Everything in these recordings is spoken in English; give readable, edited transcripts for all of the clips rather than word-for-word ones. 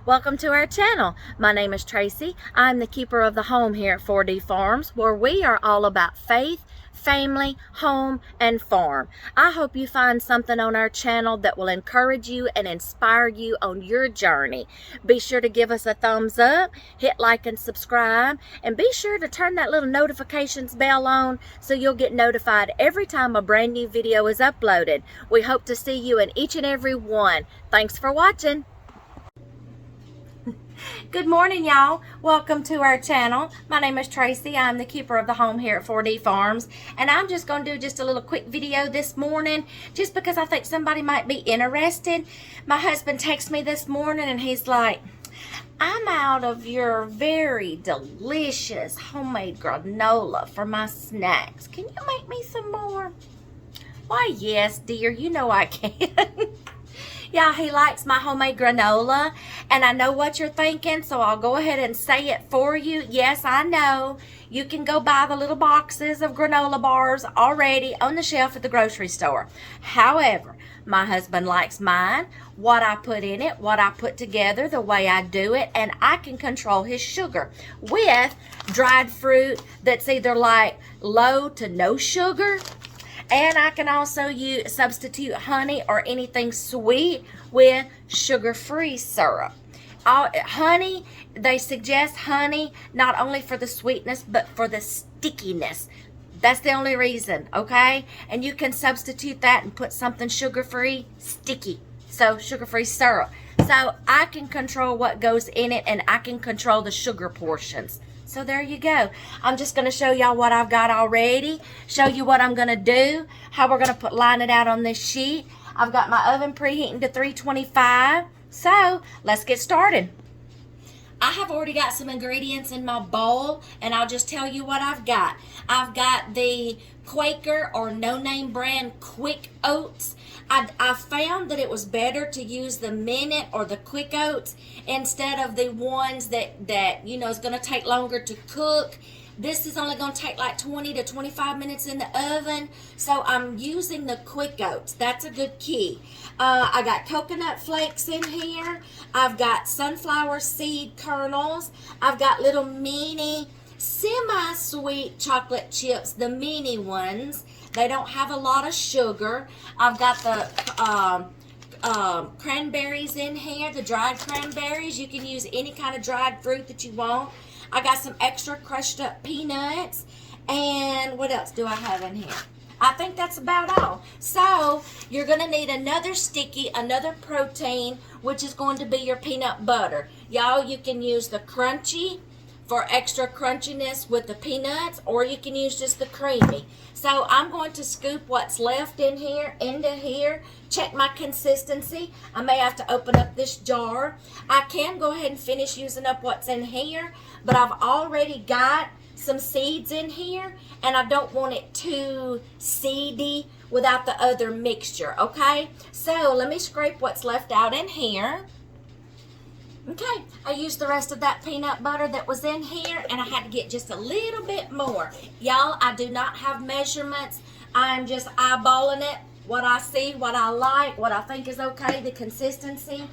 Welcome to our channel. My name is Tracy. I'm the keeper of the home here at 4D Farms, where we are all about faith, family, home, and farm. I hope you find something on our channel that will encourage you and inspire you on your journey. Be sure to give us a thumbs up, hit like and subscribe, and be sure to turn that little notifications bell on so you'll get notified every time a brand new video is uploaded. We hope to see you in each and every one. Thanks for watching. Good morning, y'all. Welcome to our channel. My name is Tracy. I'm the keeper of the home here at 4D Farms, and I'm just going to do just a little quick video this morning just because I think somebody might be interested. My husband texted me this morning and he's like, I'm out of your very delicious homemade granola for my snacks. Can you make me some more? Why, yes, dear, you know I can. Yeah, he likes my homemade granola, and I know what you're thinking, so I'll go ahead and say it for you. Yes, I know. You can go buy the little boxes of granola bars already on the shelf at the grocery store. However, my husband likes mine, what I put in it, what I put together, the way I do it, and I can control his sugar with dried fruit that's either like low to no sugar. And I can also substitute honey or anything sweet with sugar-free syrup. Honey, they suggest honey not only for the sweetness, but for the stickiness. That's the only reason, okay? And you can substitute that and put something sugar-free, sticky. So sugar-free syrup. So I can control what goes in it, and I can control the sugar portions. So there you go. I'm just going to show y'all what I've got already, show you what I'm going to do, how we're going to line it out on this sheet. I've got my oven preheating to 325. So let's get started. I have already got some ingredients in my bowl, and I'll just tell you what I've got. I've got the Quaker or no-name brand quick oats. I found that it was better to use the minute or the quick oats instead of the ones that you know is going to take longer to cook. This is only going to take like 20 to 25 minutes in the oven, so I'm using the quick oats. That's a good key. I got coconut flakes in here. I've got sunflower seed kernels. I've got little mini semi-sweet chocolate chips, the mini ones. They don't have a lot of sugar. I've got the cranberries in here, the dried cranberries. You can use any kind of dried fruit that you want. I got some extra crushed up peanuts. And what else do I have in here? I think that's about all. So you're going to need another sticky, another protein, which is going to be your peanut butter. Y'all, you can use the crunchy for extra crunchiness with the peanuts, or you can use just the creamy. So I'm going to scoop what's left in here into here, check my consistency. I may have to open up this jar. I can go ahead and finish using up what's in here, but I've already got some seeds in here, and I don't want it too seedy without the other mixture, okay? So let me scrape what's left out in here. Okay, I used the rest of that peanut butter that was in here, and I had to get just a little bit more. Y'all, I do not have measurements. I'm just eyeballing it, what I see, what I like, what I think is okay, the consistency.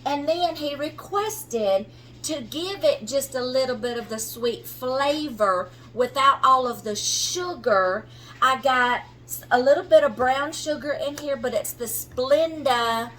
And then he requested to give it just a little bit of the sweet flavor without all of the sugar. I got a little bit of brown sugar in here, but it's the Splenda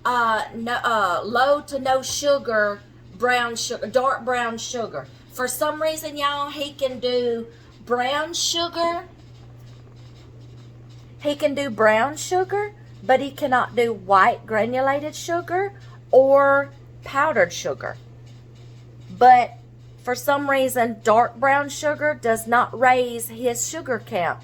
low to no sugar brown sugar, dark brown sugar. For some reason, y'all, he can do brown sugar. He can do brown sugar, but he cannot do white granulated sugar or powdered sugar. But for some reason, dark brown sugar does not raise his sugar count.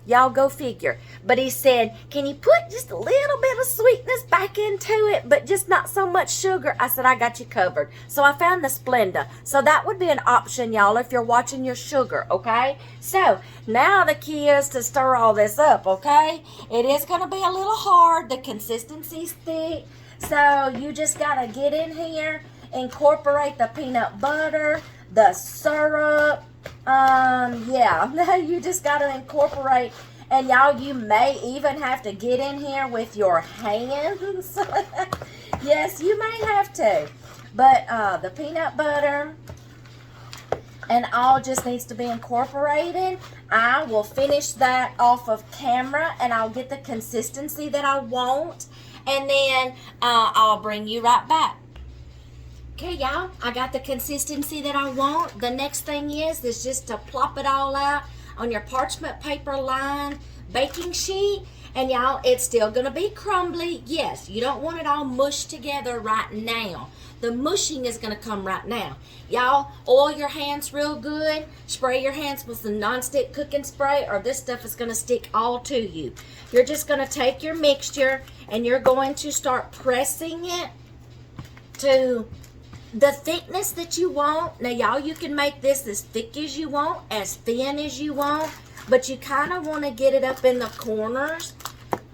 Y'all go figure. But he said, can you put just a little bit of sweetness back into it, but just not so much sugar? I said, I got you covered. So I found the Splenda. So that would be an option, y'all, if you're watching your sugar, okay? So now the key is to stir all this up, okay? It is going to be a little hard. The consistency's thick. So you just got to get in here, incorporate the peanut butter, the syrup. Yeah, you just got to incorporate, and y'all, you may even have to get in here with your hands. Yes, you may have to. But the peanut butter and all just needs to be incorporated. I will finish that off of camera, and I'll get the consistency that I want, and then I'll bring you right back. Okay, y'all, I got the consistency that I want. The next thing is just to plop it all out on your parchment paper lined baking sheet. And y'all, it's still gonna be crumbly. Yes, you don't want it all mushed together right now. The mushing is gonna come right now. Y'all, oil your hands real good. Spray your hands with some nonstick cooking spray, or this stuff is gonna stick all to you. You're just gonna take your mixture and you're going to start pressing it to the thickness that you want. Now, y'all, you can make this as thick as you want, as thin as you want, but you kind of want to get it up in the corners,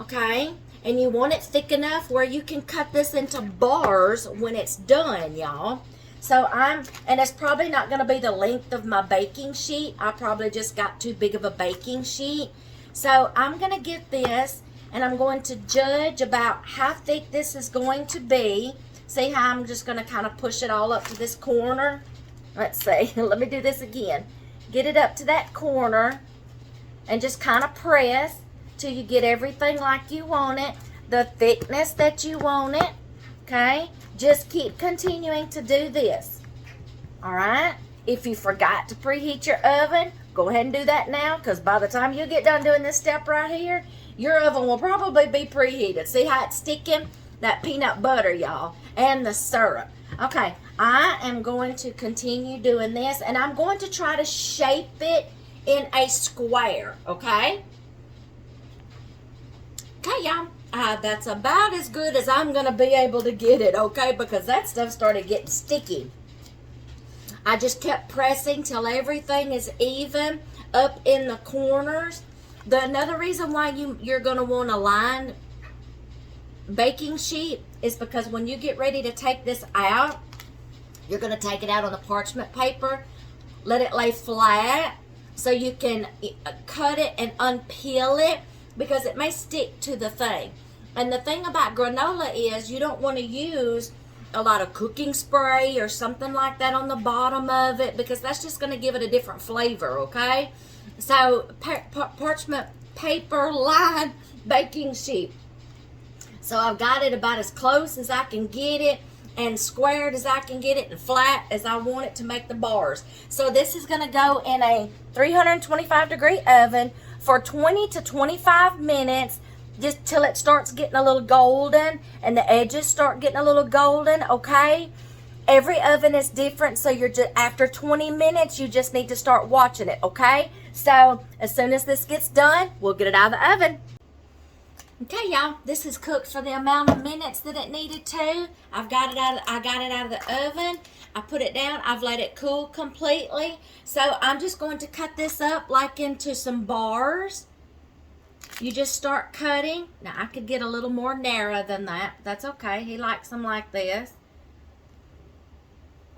okay? And you want it thick enough where you can cut this into bars when it's done, y'all. So and it's probably not going to be the length of my baking sheet. I probably just got too big of a baking sheet. So I'm going to get this, and I'm going to judge about how thick this is going to be. See how I'm just going to kind of push it all up to this corner? Let's see. Let me do this again. Get it up to that corner and just kind of press till you get everything like you want it, the thickness that you want it, okay? Just keep continuing to do this, all right? If you forgot to preheat your oven, go ahead and do that now, because by the time you get done doing this step right here, your oven will probably be preheated. See how it's sticking? That peanut butter, y'all, and the syrup. Okay, I am going to continue doing this, and I'm going to try to shape it in a square, okay? Okay, y'all, that's about as good as I'm going to be able to get it, okay, because that stuff started getting sticky. I just kept pressing till everything is even up in the corners. Another reason why you're going to want a lined baking sheet is because when you get ready to take this out, you're going to take it out on the parchment paper, let it lay flat so you can cut it and unpeel it, because it may stick to the thing. And the thing about granola is you don't want to use a lot of cooking spray or something like that on the bottom of it, because that's just going to give it a different flavor, okay? So parchment paper lined baking sheet. So I've got it about as close as I can get it, and squared as I can get it, and flat as I want it to make the bars. So this is going to go in a 325-degree oven for 20 to 25 minutes, just till it starts getting a little golden and the edges start getting a little golden, okay? Every oven is different, so you're just, after 20 minutes, you just need to start watching it, okay? So as soon as this gets done, we'll get it out of the oven. Okay, y'all, this is cooked for the amount of minutes that it needed to. I got it out of the oven. I put it down. I've let it cool completely. So I'm just going to cut this up like into some bars. You just start cutting. Now, I could get a little more narrow than that. That's okay. He likes them like this.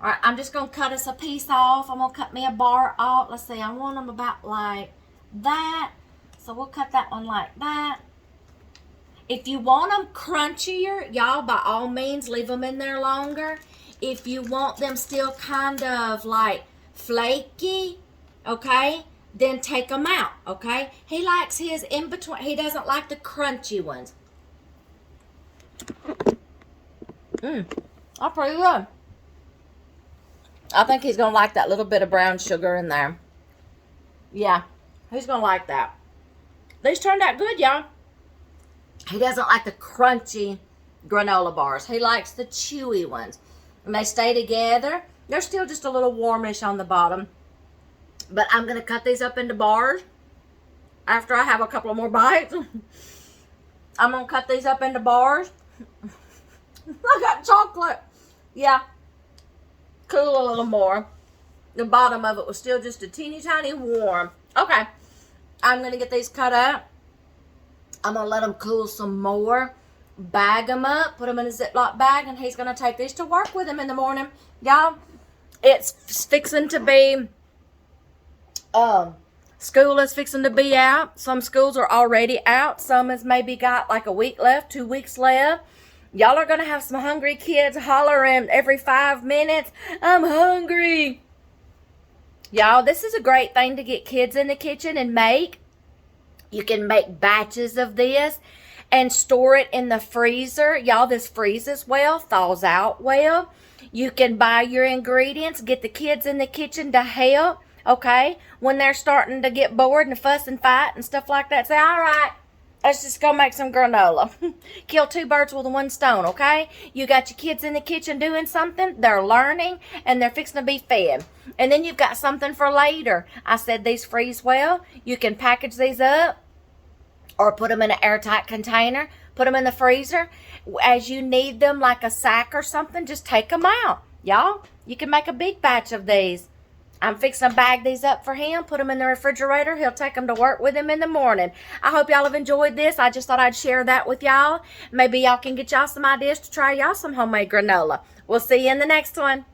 All right, I'm just going to cut us a piece off. I'm going to cut me a bar off. Let's see, I want them about like that. So we'll cut that one like that. If you want them crunchier, y'all, by all means, leave them in there longer. If you want them still kind of like flaky, okay, then take them out, okay? He likes his in between. He doesn't like the crunchy ones. That's pretty good. I think he's going to like that little bit of brown sugar in there. Yeah, he's going to like that. These turned out good, y'all. He doesn't like the crunchy granola bars. He likes the chewy ones. And they stay together. They're still just a little warmish on the bottom. But I'm going to cut these up into bars after I have a couple of more bites. I'm going to cut these up into bars. I got chocolate. Yeah. Cool a little more. The bottom of it was still just a teeny tiny warm. Okay. I'm going to get these cut up. I'm going to let them cool some more, bag them up, put them in a Ziploc bag, and he's going to take these to work with him in the morning. Y'all, it's fixing to be, school is fixing to be out. Some schools are already out. Some has maybe got like a week left, 2 weeks left. Y'all are going to have some hungry kids hollering every 5 minutes, I'm hungry. Y'all, this is a great thing to get kids in the kitchen and make. You can make batches of this and store it in the freezer. Y'all, this freezes well, thaws out well. You can buy your ingredients, get the kids in the kitchen to help, okay? When they're starting to get bored and fuss and fight and stuff like that, say, all right, let's just go make some granola. Kill 2 birds with 1 stone, okay? You got your kids in the kitchen doing something. They're learning, and they're fixing to be fed. And then you've got something for later. I said these freeze well. You can package these up or put them in an airtight container. Put them in the freezer. As you need them, like a sack or something, just take them out. Y'all, you can make a big batch of these. I'm fixing to bag these up for him, put them in the refrigerator. He'll take them to work with him in the morning. I hope y'all have enjoyed this. I just thought I'd share that with y'all. Maybe y'all can get y'all some ideas to try y'all some homemade granola. We'll see you in the next one.